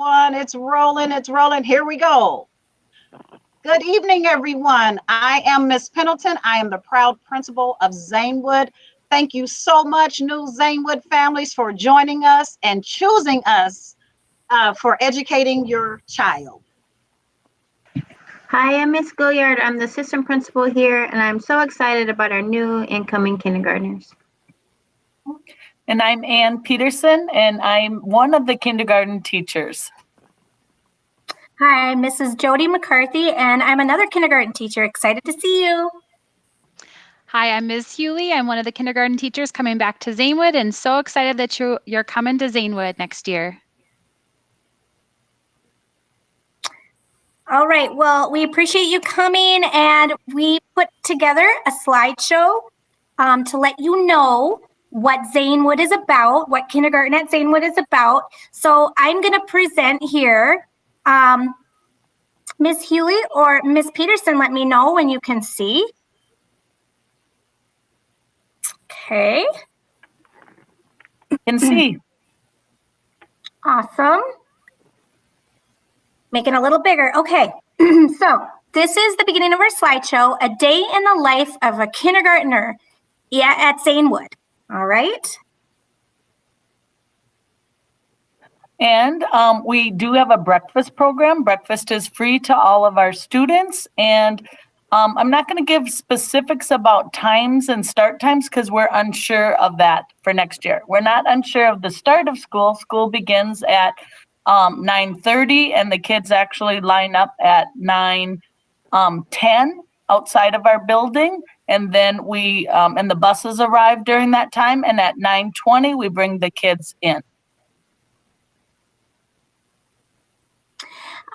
everyone. It's rolling. It's rolling. Here we go. Good evening, everyone. I am Miss Pendleton. I am the proud principal of Zanewood. Thank you so much, new Zanewood families, for joining us and choosing us for educating your child. Hi, I'm Miss Gilliard. I'm the assistant principal here, and I'm so excited about our new incoming kindergartners. And I'm Ann Peterson, and I'm one of the kindergarten teachers. Hi, I'm Mrs. Jody McCarthy, and I'm another kindergarten teacher. Excited to see you. Hi, I'm Ms. Hewley. I'm one of the kindergarten teachers coming back to Zanewood, and so excited that you're coming to Zanewood next year. All right, well, we appreciate you coming, and we put together a slideshow to let you know what Zanewood is about, what kindergarten at Zanewood is about. So I'm going to present here. Ms. Hewley or Ms. Peterson, let me know when you can see. Okay. Can see. Awesome. Making it a little bigger. Okay, so this is the beginning of our slideshow, a day in the life of a kindergartner at Zanewood. All right. And we do have a breakfast program. Breakfast is free to all of our students. And I'm not going to give specifics about times and start times because we're unsure of that for next year. We're not unsure of the start of school. School begins at 9:30, and the kids actually line up at 9:10 outside of our building. And then and the buses arrive during that time. And at 9:20, we bring the kids in.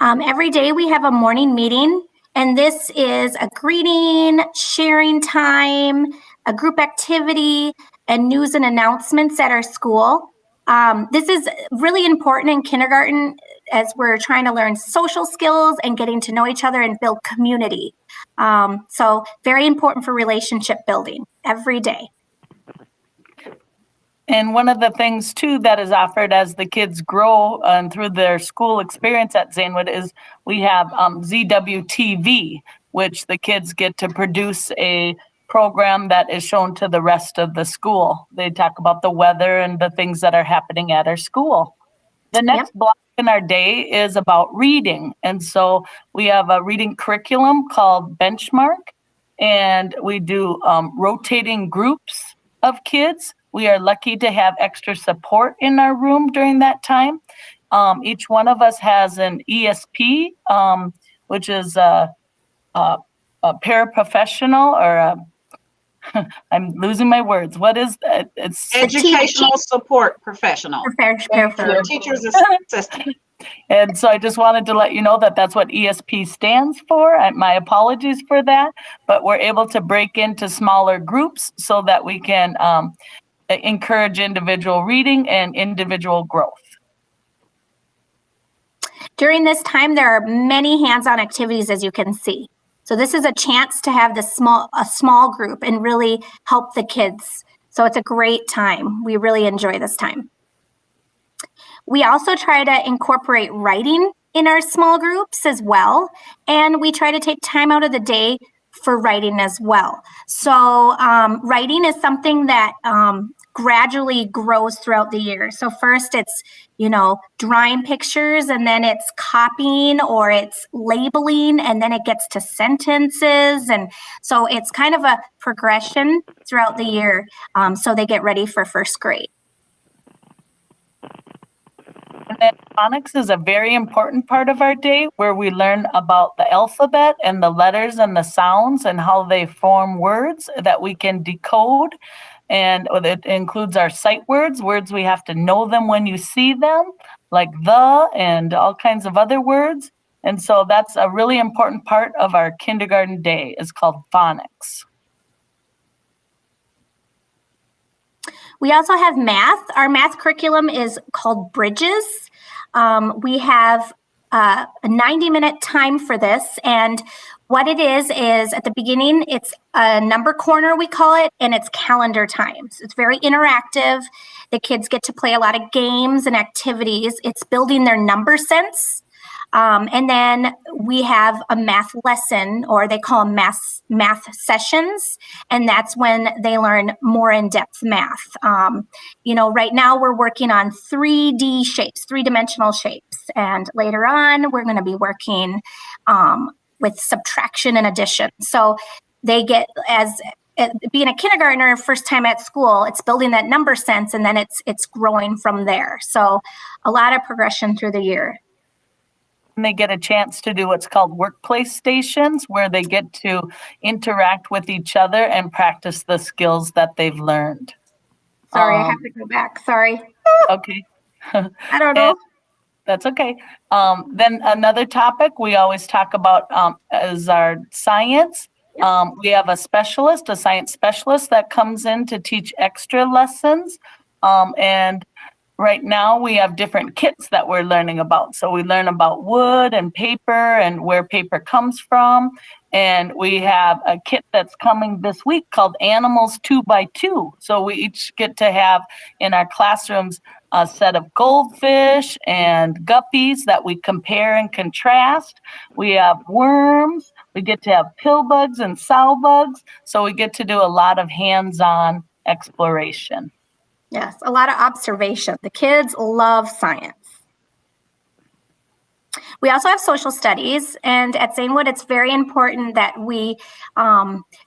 Every day we have a morning meeting, and this is a greeting, sharing time, a group activity, and news and announcements at our school. This is really important in kindergarten as we're trying to learn social skills and getting to know each other and build community. So very important for relationship building every day. And one of the things too that is offered as the kids grow through their school experience at Zanewood is we have ZWTV, which the kids get to produce a program that is shown to the rest of the school. They talk about the weather and the things that are happening at our school. The next block in our day is about reading. And so we have a reading curriculum called Benchmark, and we do rotating groups of kids. We are lucky to have extra support in our room during that time. Each one of us has an ESP, which is a paraprofessional or I'm losing my words. What is that? It's educational support professional. Teacher's assistant. And so I just wanted to let you know that that's what ESP stands for. My apologies for that, but we're able to break into smaller groups so that we can encourage individual reading and individual growth. During this time, there are many hands-on activities, as you can see. So this is a chance to have a small group and really help the kids. So it's a great time. We really enjoy this time. We also try to incorporate writing in our small groups as well. And we try to take time out of the day for writing as well. So writing is something that gradually grows throughout the year. So first it's, drawing pictures, and then it's copying or it's labeling, and then it gets to sentences. And so it's kind of a progression throughout the year. So they get ready for first grade. And then phonics is a very important part of our day where we learn about the alphabet and the letters and the sounds and how they form words that we can decode. And it includes our sight words we have to know them when you see them, like the and all kinds of other words. And so that's a really important part of our kindergarten day. It's called phonics. We also have math. Our math curriculum is called Bridges. We have a 90-minute time for this. And what it is at the beginning, it's a number corner, we call it, and it's calendar time. So it's very interactive. The kids get to play a lot of games and activities. It's building their number sense. And then we have a math lesson, or they call them math sessions, and that's when they learn more in-depth math. Right now we're working on 3D shapes, three-dimensional shapes, and later on we're going to be working with subtraction and addition. So they get, as being a kindergartner, first time at school, it's building that number sense, and then it's growing from there. So a lot of progression through the year. And they get a chance to do what's called workplace stations, where they get to interact with each other and practice the skills that they've learned. Sorry, I have to go back. Sorry. Okay. I don't know. That's okay. Then another topic we always talk about is our science. We have a science specialist that comes in to teach extra lessons. And right now we have different kits that we're learning about. So we learn about wood and paper and where paper comes from. And we have a kit that's coming this week called Animals 2x2. So we each get to have in our classrooms a set of goldfish and guppies that we compare and contrast. We have worms. We get to have pill bugs and sow bugs. So we get to do a lot of hands-on exploration. Yes, a lot of observation. The kids love science. We also have social studies, and at Zanewood, it's very important that we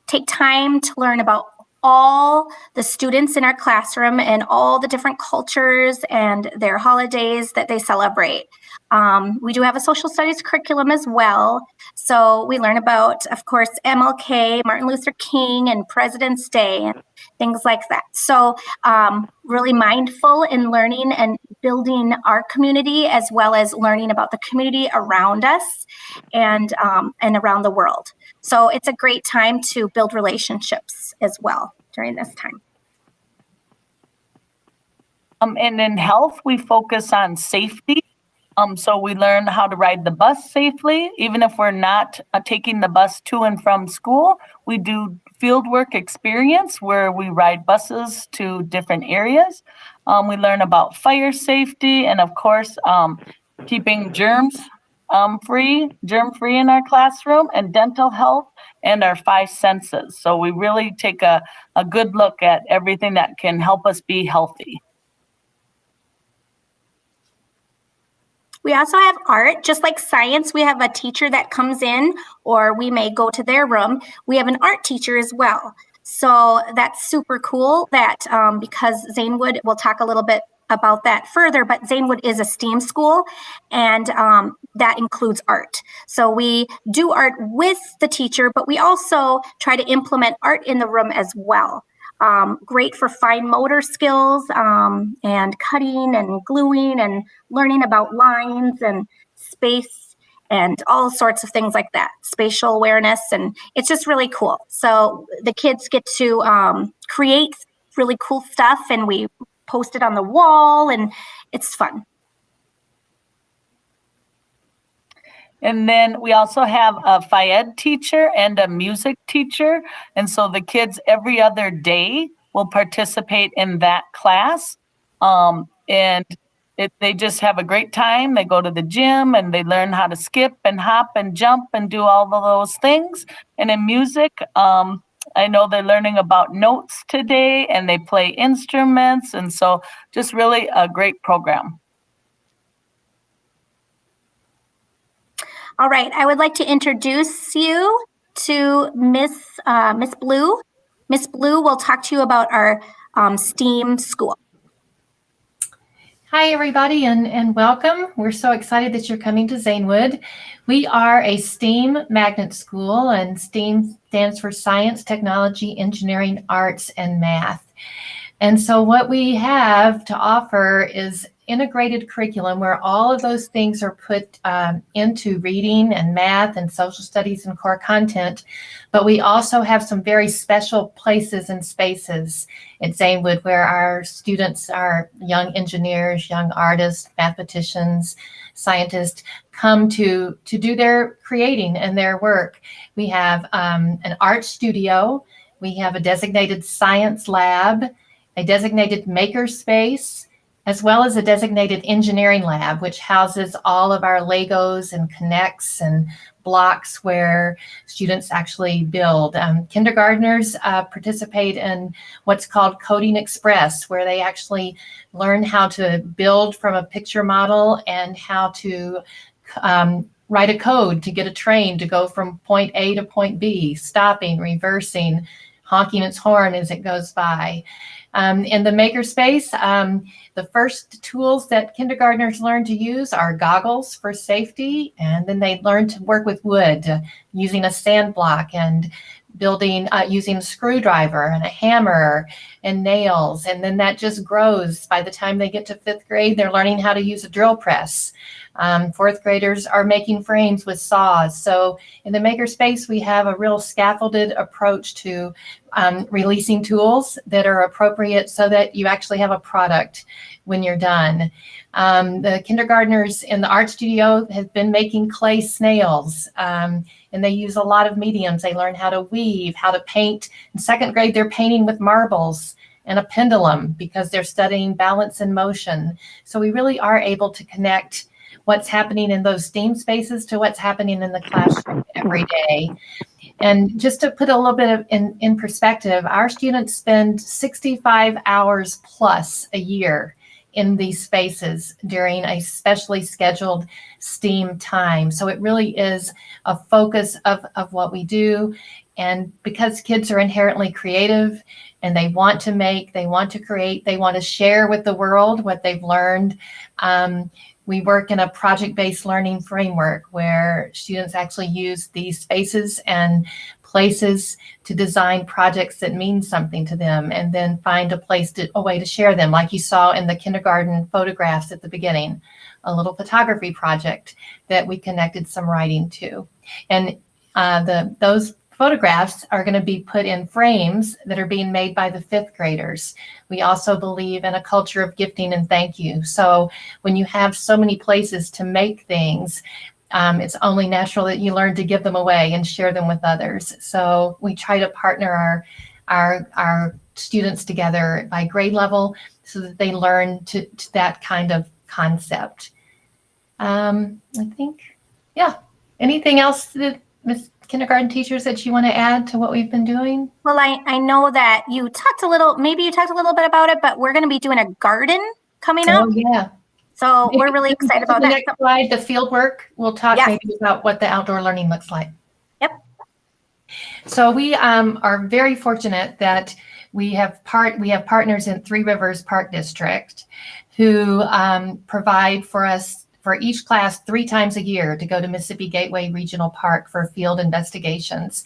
take time to learn about all the students in our classroom and all the different cultures and their holidays that they celebrate. We do have a social studies curriculum as well. So we learn about, of course, MLK, Martin Luther King, and President's Day, and things like that. So really mindful in learning and building our community, as well as learning about the community around us and around the world. So it's a great time to build relationships as well during this time. And in health, we focus on safety. So we learn how to ride the bus safely. Even if we're not taking the bus to and from school, we do fieldwork experience where we ride buses to different areas. We learn about fire safety and, of course, keeping germ-free in our classroom, and dental health and our 5 senses. So we really take a good look at everything that can help us be healthy. We also have art. Just like science, we have a teacher that comes in, or we may go to their room. We have an art teacher as well. So that's super cool that because Zanewood, we'll talk a little bit about that further, but Zanewood is a STEAM school, and that includes art. So we do art with the teacher, but we also try to implement art in the room as well. Great for fine motor skills and cutting and gluing and learning about lines and space and all sorts of things like that, spatial awareness, and it's just really cool. So the kids get to create really cool stuff, and we post it on the wall, and it's fun. And then we also have a FIED teacher and a music teacher. And so the kids every other day will participate in that class. They just have a great time. They go to the gym and they learn how to skip and hop and jump and do all of those things. And in music, I know they're learning about notes today, and they play instruments. And so just really a great program. All right, I would like to introduce you to Miss Blue. Miss Blue will talk to you about our STEAM school. Hi, everybody, and welcome. We're so excited that you're coming to Zanewood. We are a STEAM magnet school, and STEAM stands for Science, Technology, Engineering, Arts, and Math. And so what we have to offer is integrated curriculum where all of those things are put into reading and math and social studies and core content. But we also have some very special places and spaces at Zanewood where our students, our young engineers, young artists, mathematicians, scientists come to do their creating and their work. We have an art studio. We have a designated science lab. a designated makerspace, as well as a designated engineering lab, which houses all of our Legos and connects and blocks where students actually build. Kindergartners participate in what's called Coding Express, where they actually learn how to build from a picture model and how to write a code to get a train to go from point A to point B, stopping, reversing, honking its horn as it goes by. In the makerspace, the first tools that kindergartners learn to use are goggles for safety, and then they learn to work with wood using a sand block and building using a screwdriver and a hammer and nails. And then that just grows. By the time they get to 5th grade, they're learning how to use a drill press. 4th graders are making frames with saws. So in the makerspace, we have a real scaffolded approach to releasing tools that are appropriate so that you actually have a product when you're done. The kindergartners in the art studio have been making clay snails, and they use a lot of mediums. They learn how to weave, how to paint. In 2nd grade, they're painting with marbles and a pendulum because they're studying balance and motion. So we really are able to connect what's happening in those STEAM spaces to what's happening in the classroom every day. And just to put a little bit of in perspective, our students spend 65 hours plus a year in these spaces during a specially scheduled STEAM time. So it really is a focus of what we do. And because kids are inherently creative and they want to make, they want to create, they want to share with the world what they've learned, we work in a project-based learning framework where students actually use these spaces and places to design projects that mean something to them, and then find a way to share them, like you saw in the kindergarten photographs at the beginning, a little photography project that we connected some writing to. And those photographs are going to be put in frames that are being made by the 5th graders. We also believe in a culture of gifting and thank you. So when you have so many places to make things, it's only natural that you learn to give them away and share them with others. So we try to partner our students together by grade level so that they learn to that kind of concept. I think, yeah. Anything else that Ms. Kindergarten teachers that you want to add to what we've been doing? Well, I know that you talked a little bit about it, but we're going to be doing a garden coming up. Oh, yeah. So we're really excited about the that. Next slide, the field work. We'll talk Yes. maybe about what the outdoor learning looks like. Yep. So we are very fortunate that we have partners in Three Rivers Park District who provide for us for each class 3 times a year to go to Mississippi Gateway Regional Park for field investigations.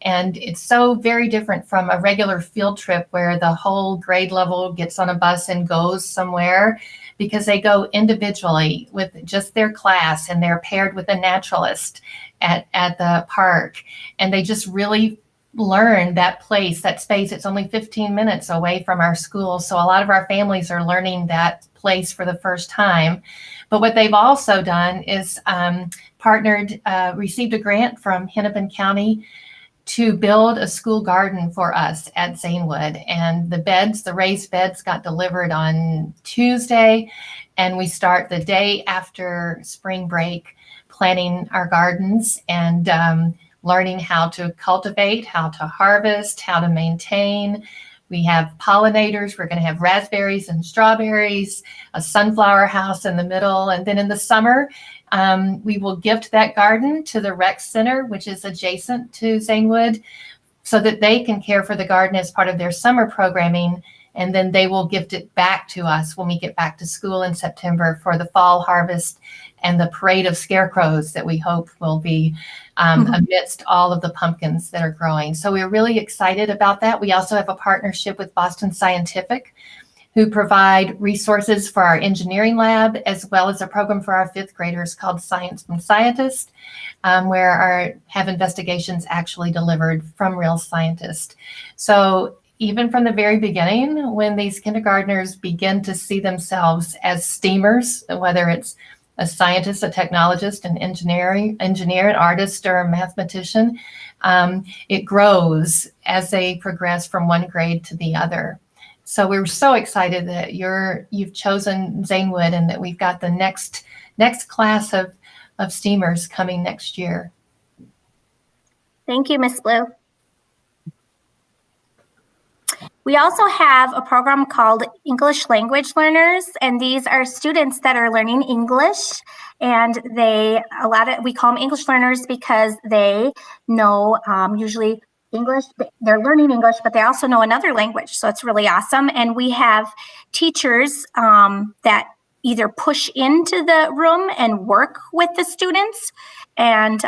And it's so very different from a regular field trip where the whole grade level gets on a bus and goes somewhere, because they go individually with just their class and they're paired with a naturalist at the park. And they just really learn that place, that space. It's only 15 minutes away from our school. So a lot of our families are learning that place for the first time. But what they've also done is received a grant from Hennepin County to build a school garden for us at Zanewood. And the raised beds got delivered on Tuesday. And we start the day after spring break planting our gardens and learning how to cultivate, how to harvest, how to maintain. We have pollinators. We're going to have raspberries and strawberries, a sunflower house in the middle. And then in the summer, we will gift that garden to the rec center, which is adjacent to Zanewood, so that they can care for the garden as part of their summer programming. And then they will gift it back to us when we get back to school in September for the fall harvest and the parade of scarecrows that we hope will be amidst all of the pumpkins that are growing. So we're really excited about that. We also have a partnership with Boston Scientific, who provide resources for our engineering lab, as well as a program for our 5th graders called Science from Scientists, where have investigations actually delivered from real scientists. So even from the very beginning, when these kindergartners begin to see themselves as STEAMers, whether it's a scientist, a technologist, an engineer, an artist, or a mathematician, it grows as they progress from one grade to the other. So we're so excited that you've chosen Zanewood and that we've got the next class of STEAMers coming next year. Thank you, Miss Blue. We also have a program called English Language Learners, and these are students that are learning English, and we call them English learners because they know usually English, they're learning English, but they also know another language, so it's really awesome. And we have teachers that either push into the room and work with the students, and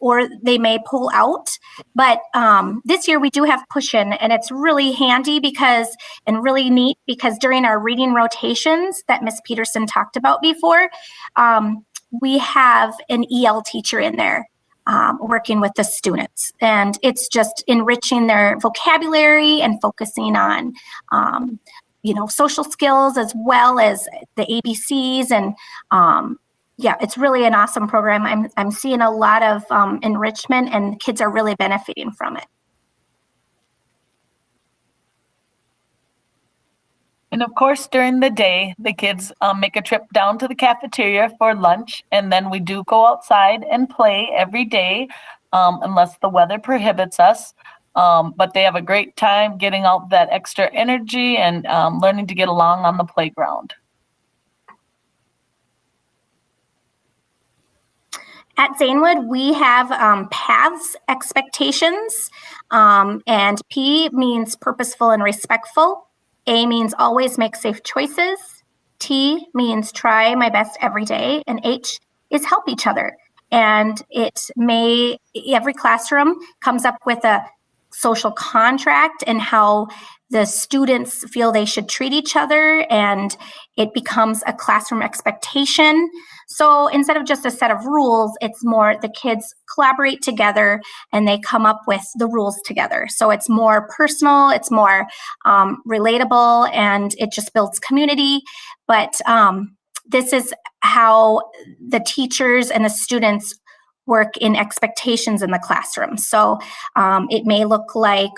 or they may pull out. But this year we do have push in, and it's really handy and really neat because during our reading rotations that Miss Peterson talked about before, we have an EL teacher in there working with the students, and it's just enriching their vocabulary and focusing on social skills as well as the ABCs. And yeah, it's really an awesome program. I'm seeing a lot of enrichment, and kids are really benefiting from it. And of course, during the day, the kids make a trip down to the cafeteria for lunch, and then we do go outside and play every day, unless the weather prohibits us. But they have a great time getting out that extra energy and learning to get along on the playground. At Zanewood, we have paths expectations, and P means purposeful and respectful. A means always make safe choices. T means try my best every day. And H is help each other. And every classroom comes up with a social contract and how the students feel they should treat each other, and it becomes a classroom expectation. So instead of just a set of rules, it's more the kids collaborate together and they come up with the rules together. So it's more personal, it's more relatable, and it just builds community. But this is how the teachers and the students work in expectations in the classroom. So it may look like,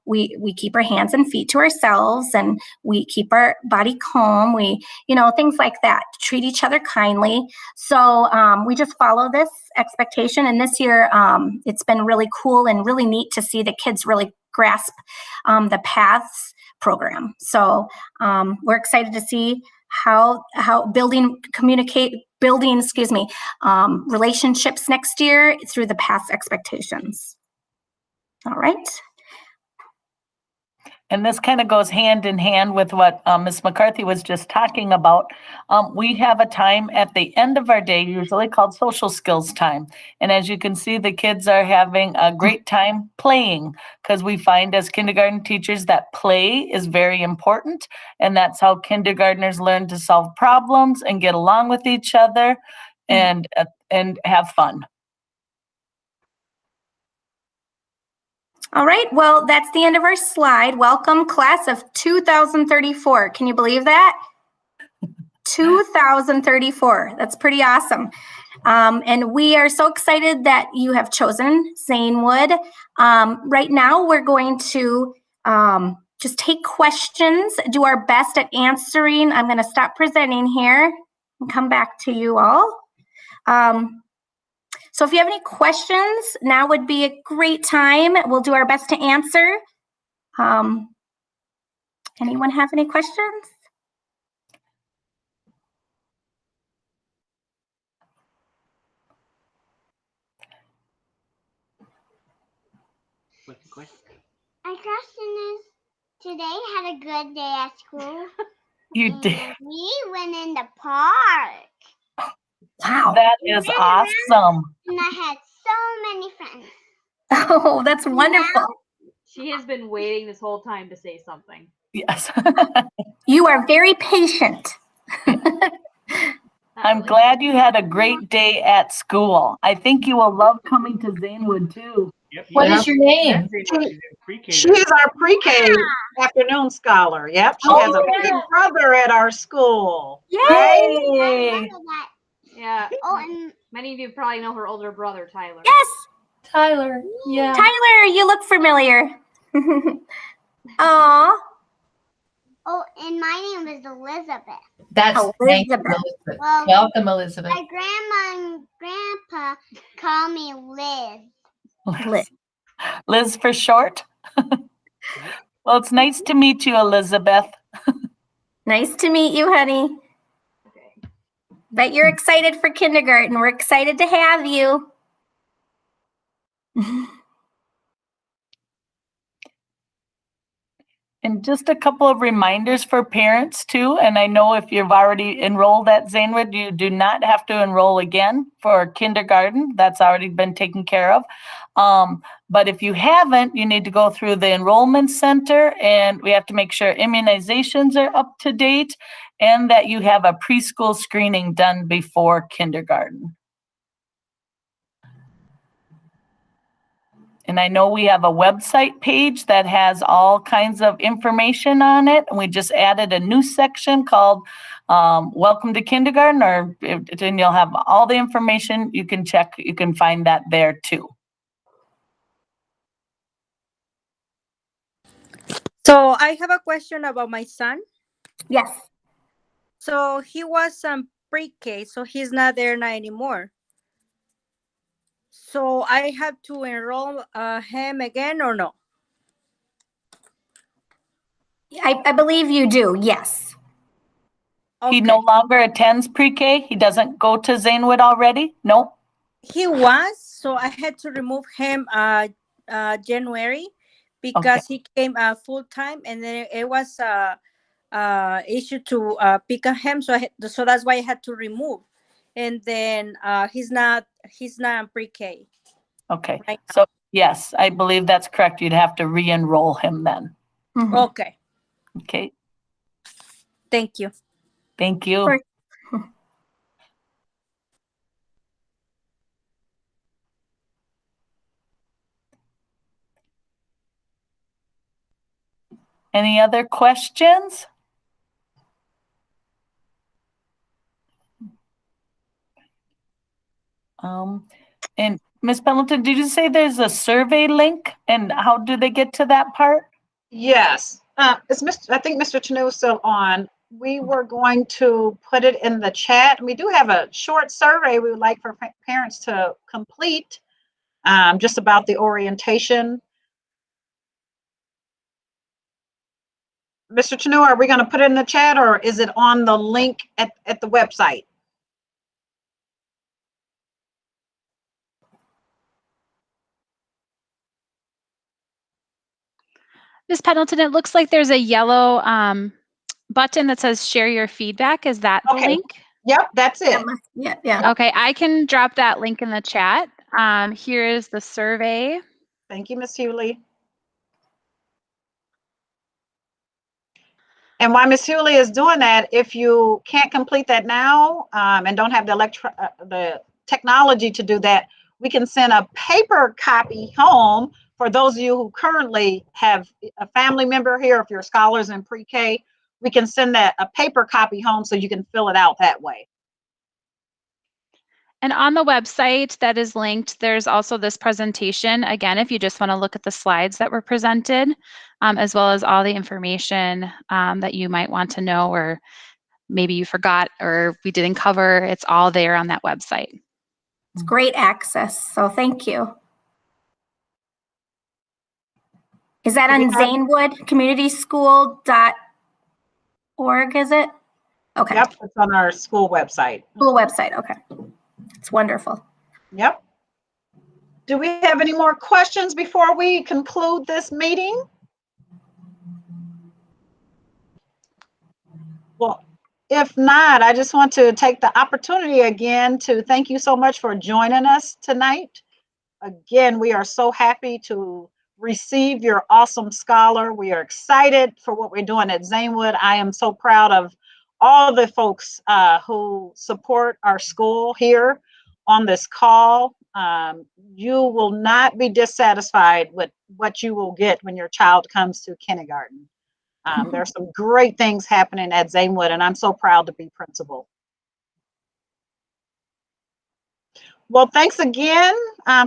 we keep our hands and feet to ourselves, and we keep our body calm. Things like that, treat each other kindly. So we just follow this expectation. And this year, it's been really cool and really neat to see the kids really grasp the paths program. So we're excited to see how building relationships next year through the past expectations. All right. And this kind of goes hand in hand with what Ms. McCarthy was just talking about. We have a time at the end of our day, usually called social skills time. And as you can see, the kids are having a great time playing, because we find as kindergarten teachers that play is very important. And that's how kindergartners learn to solve problems and get along with each other and have fun. All right, well, that's the end of our slide. Welcome, class of 2034. Can you believe that? 2034, that's pretty awesome. And we are so excited that you have chosen Zanewood. Right now, we're going to just take questions, do our best at answering. I'm gonna stop presenting here and come back to you all. So if you have any questions, now would be a great time. We'll do our best to answer. Anyone have any questions? My question is, today had a good day at school. You and did. We went in the park. Wow. That is awesome. And I had so many friends. Oh, that's wonderful. She has been waiting this whole time to say something. Yes. You are very patient. I'm glad you had a great day at school. I think you will love coming to Zanewood too. Yep, What is your name? She is our pre-K afternoon scholar. Yep, she has a big brother at our school. Yay! Yay! I remember that. Yeah. Oh, and Many of you probably know her older brother, Tyler. Yes, Tyler. Yeah. Tyler, you look familiar. Aw. Oh, and my name is Elizabeth. That's thank you, Elizabeth. Elizabeth. Well, Welcome, Elizabeth. my grandma and grandpa call me Liz. Liz. Liz for short. Well, it's nice to meet you, Elizabeth. Nice to meet you, honey. Okay. Bet you're excited for kindergarten. We're excited to have you. And just a couple of reminders for parents too. And I know if you've already enrolled at Zanewood, you do not have to enroll again for kindergarten. That's already been taken care of. But if you haven't, you need to go through the enrollment center, and we have to make sure immunizations are up to date and that you have a preschool screening done before kindergarten. And I know we have a website page that has all kinds of information on it. And we just added a new section called Welcome to Kindergarten, and you'll have all the information you can check. You can find that there too. So I have a question about my son. Yes. So he was pre-K, so he's not there now anymore. So I have to enroll him again or no? I believe you do. Yes. He Okay. no longer attends pre-K? He doesn't go to Zanewood already? No? He was, so I had to remove him January because he came full time, and then it was issue to pick on him, so so that's why I had to remove. And then he's not on pre-K. Okay. Right. So yes, I believe that's correct. You'd have to re-enroll him then. Mhm. Okay. Okay. Thank you. Thank you. Sure. Any other questions? And Ms. Pendleton, did you say there's a survey link, and how do they get to that part? Yes, it's I think Mr. Tanu is still on. We were going to put it in the chat. We do have a short survey we would like for parents to complete, just about the orientation. Mr. Tanu, are we going to put it in the chat, or is it on the link at the website? Ms. Pendleton, it looks like there's a yellow button that says share your feedback. Is that the Okay. link? Yep, that's it. Yeah. Okay, I can drop that link in the chat. Here is the survey. Thank you, Ms. Hewley. And while Ms. Hewley is doing that, if you can't complete that now and don't have the technology to do that, we can send a paper copy home for those of you who currently have a family member here. If you're scholars in pre-K, we can send a paper copy home so you can fill it out that way. And on the website that is linked, there's also this presentation. Again, if you just want to look at the slides that were presented, as well as all the information that you might want to know, or maybe you forgot or we didn't cover, it's all there on that website. It's great access. So thank you. Is that on zanewoodcommunityschool.org, is it? Okay. Yep, it's on our school website. School website. Okay. It's wonderful. Yep. Do we have any more questions before we conclude this meeting? Well, if not, I just want to take the opportunity again to thank you so much for joining us tonight. Again, we are so happy to receive your awesome scholar. We are excited for what we're doing at Zanewood. I am so proud of all the folks who support our school here on this call. You will not be dissatisfied with what you will get when your child comes to kindergarten. There's some great things happening at Zanewood, and I'm so proud to be principal. Well, thanks again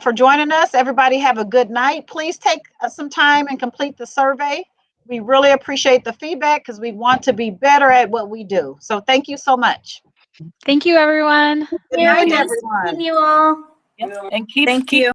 for joining us. Everybody have a good night. Please take some time and complete the survey. We really appreciate the feedback because we want to be better at what we do. So thank you so much. Thank you, everyone. Good night, Nice everyone. meeting you all. Yep. And keep Thank you.